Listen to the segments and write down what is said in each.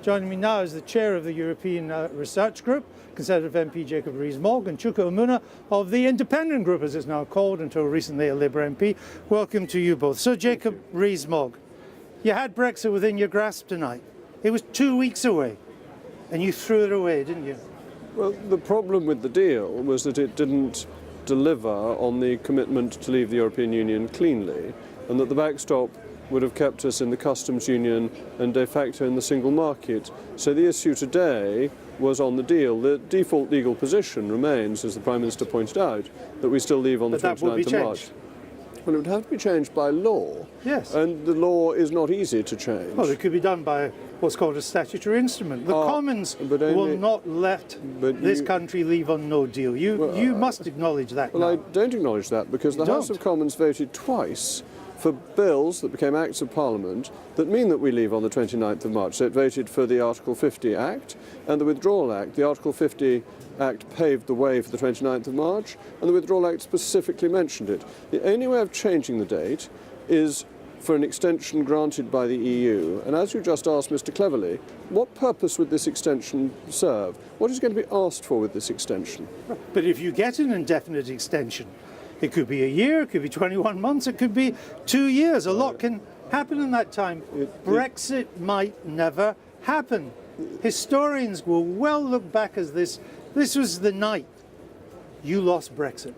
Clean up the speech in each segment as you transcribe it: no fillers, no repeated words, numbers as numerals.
Joining me now is the chair of the European Research Group, Conservative MP Jacob Rees-Mogg, and Chuka Umunna of the Independent Group, as it's now called, until recently a Labour MP. Welcome to you both. So, Jacob Rees-Mogg, you had Brexit within your grasp tonight. It was 2 weeks away, and you threw it away, didn't you? Well, the problem with the deal was that it didn't deliver on the commitment to leave the European Union cleanly, and that the backstop would have kept us in the customs union and de facto in the single market. So the issue today was on the deal. The default legal position remains, as the Prime Minister pointed out, that we still leave on the 29th of March. Well, it would have to be changed by law. Yes. And the law is not easy to change. Well, it could be done by what's called a statutory instrument. The Commons will not let this country leave on no deal. You must acknowledge that. Well, I don't acknowledge that because the House of Commons voted twice for bills that became Acts of Parliament that mean that we leave on the 29th of March. So it voted for the Article 50 Act and the Withdrawal Act. The Article 50 Act paved the way for the 29th of March, and the Withdrawal Act specifically mentioned it. The only way of changing the date is for an extension granted by the EU. And as you just asked Mr. Cleverly, what purpose would this extension serve? What is going to be asked for with this extension? But if you get an indefinite extension, it could be a year, it could be 21 months, it could be 2 years. A lot can happen in that time. Brexit might never happen. Historians will well look back as this was the night you lost Brexit.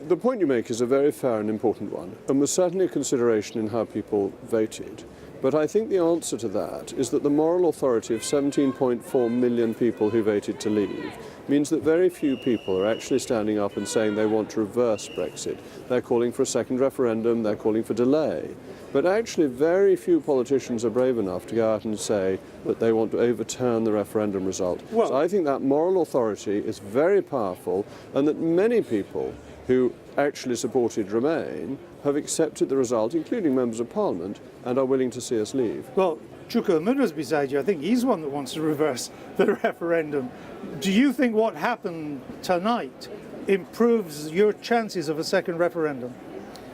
The point you make is a very fair and important one, and was certainly a consideration in how people voted. But I think the answer to that is that the moral authority of 17.4 million people who voted to leave means that very few people are actually standing up and saying they want to reverse Brexit. They're calling for a second referendum, they're calling for delay. But actually very few politicians are brave enough to go out and say that they want to overturn the referendum result. So I think that moral authority is very powerful, and that many people who actually supported Remain have accepted the result, including members of Parliament, and are willing to see us leave. Well, Chuka Umunna's beside you. I think he's one that wants to reverse the referendum. Do you think what happened tonight improves your chances of a second referendum?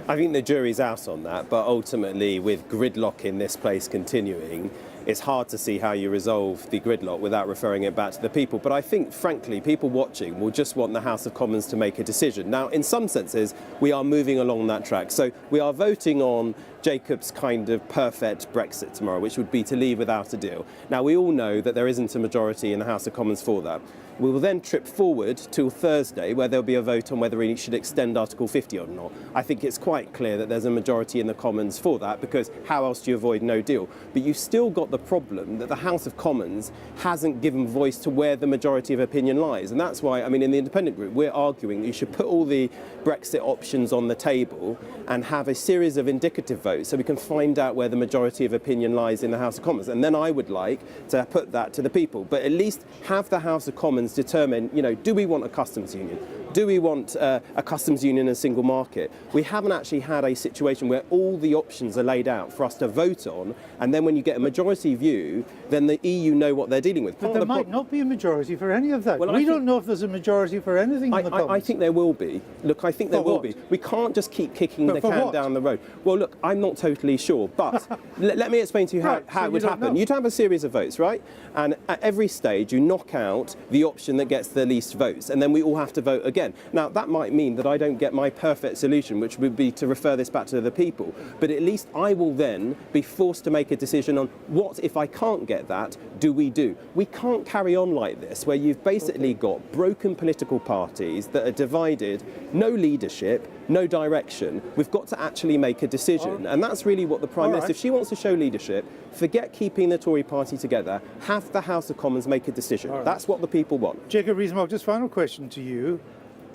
I think the jury's out on that, but ultimately, with gridlock in this place continuing, it's hard to see how you resolve the gridlock without referring it back to the people. But I think, frankly, people watching will just want the House of Commons to make a decision. Now, in some senses, we are moving along that track. So we are voting on Jacob's kind of perfect Brexit tomorrow, which would be to leave without a deal. Now, we all know that there isn't a majority in the House of Commons for that. We will then trip forward till Thursday, where there'll be a vote on whether we should extend Article 50 or not. I think it's quite clear that there's a majority in the Commons for that, because how else do you avoid no deal? But you've still got the problem that the House of Commons hasn't given voice to where the majority of opinion lies. And that's why, I mean, in the Independent Group, we're arguing that you should put all the Brexit options on the table and have a series of indicative votes so we can find out where the majority of opinion lies in the House of Commons. And then I would like to put that to the people. But at least have the House of Commons determine, you know, do we want a customs union? Do we want a customs union and a single market? We haven't actually had a situation where all the options are laid out for us to vote on, and then when you get a majority view, then the EU know what they're dealing with. But there might not be a majority for any of that. Well, we don't know if there's a majority for anything in the Commons. I think there will be. Look, I think there will be. We can't just keep kicking the can down the road. Well, look, I'm not totally sure, but let me explain to you how it would happen. You'd have a series of votes, right? And at every stage, you knock out the option that gets the least votes, and then we all have to vote again. Now, that might mean that I don't get my perfect solution, which would be to refer this back to the people. But at least I will then be forced to make a decision on what, if I can't get that, do we do? We can't carry on like this, where you've basically got broken political parties that are divided, no leadership, no direction. We've got to actually make a decision. And that's really what the Prime Minister, if she wants to show leadership, forget keeping the Tory party together, have the House of Commons make a decision. That's what the people want. Jacob Rees-Mogg, just final question to you.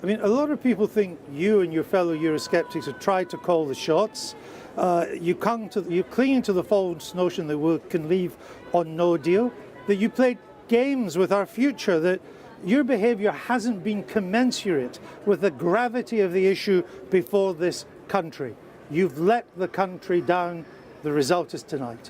I mean, a lot of people think you and your fellow Eurosceptics have tried to call the shots. You're clinging to the false notion that we can leave on no deal, that you played games with our future, that your behaviour hasn't been commensurate with the gravity of the issue before this country. You've let the country down. The result is tonight.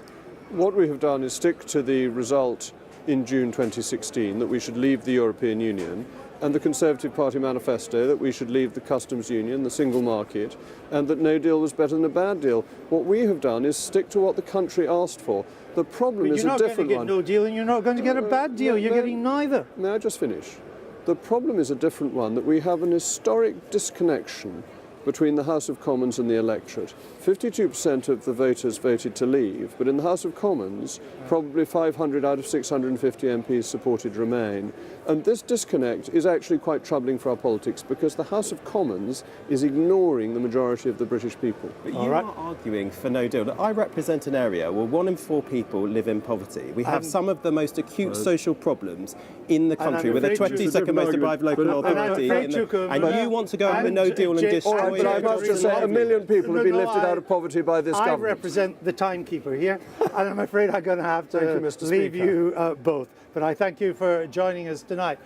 What we have done is stick to the result in June 2016, that we should leave the European Union. and the Conservative Party manifesto that we should leave the customs union, the single market, and that no deal was better than a bad deal. What we have done is stick to what the country asked for. The problem is a different one. You're not going to get no deal and you're not going to get a bad deal. You're getting neither. May I just finish? The problem is a different one, that we have an historic disconnection between the House of Commons and the electorate. 52% of the voters voted to leave, but in the House of Commons, probably 500 out of 650 MPs supported Remain. And this disconnect is actually quite troubling for our politics, because the House of Commons is ignoring the majority of the British people. But you are arguing for no deal. I represent an area where 1 in 4 people live in poverty. We have some of the most acute social problems in the country, with the 22nd most deprived local authority. And you want to go with a no deal and destroy but I must just say, 1 million people have been lifted out of poverty by this government. I represent the timekeeper here, and I'm afraid I'm going to have to leave you both. But I thank you for joining us tonight.